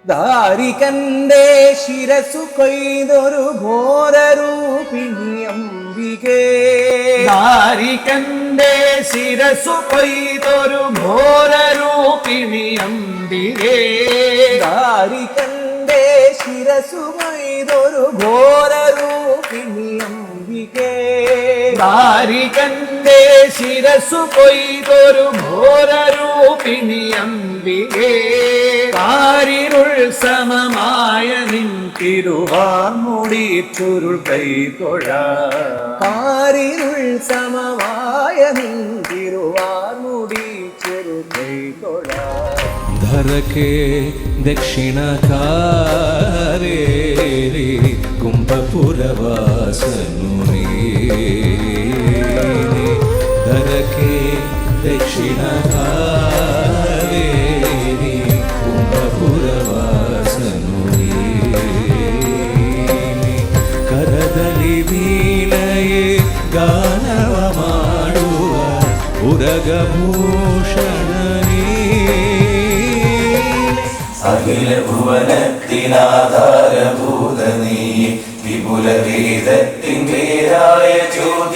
ദാരികന്റെ ശിരസു കൊയ്തൊരു ഘോരരൂപിണി അംബികേ. ദാരികന്റെ ശിരസു കൊയ്തൊരു ഘോരരൂപിണി അംബികേ. ദാരികന്റെ ശിരസു കൊയ്തൊരു ഘോരരൂപിണി അംബികേ. ദാരികന്റെ ശിരസു കൊയ്തൊരു ഘോരരൂപിണി അംബികേ. കാരിരുൾ സമമായ നിൻ തിരുവാർമുടി ചുരുൾ കൈതൊഴ. കാരിരുൾ സമമായ നിൻ തിരുവാർമുടി ചുരുൾ കൈതൊഴ. ധരകേ ദക്ഷിണകാരേ കുംഭപുരവാസനുനീ. ധരകേ ദക്ഷിണകാരേ കുംഭപുരവാസനുനീ. കരദലി വീണയെ ഗാനವ ಮಾಡುವ ഉരഗഭൂഷണനീ. അഖില ഭുവനത്തിനാധാരഭൂത നീ വിപുല വേദത്തിൻ വേരായ ജ്യോതി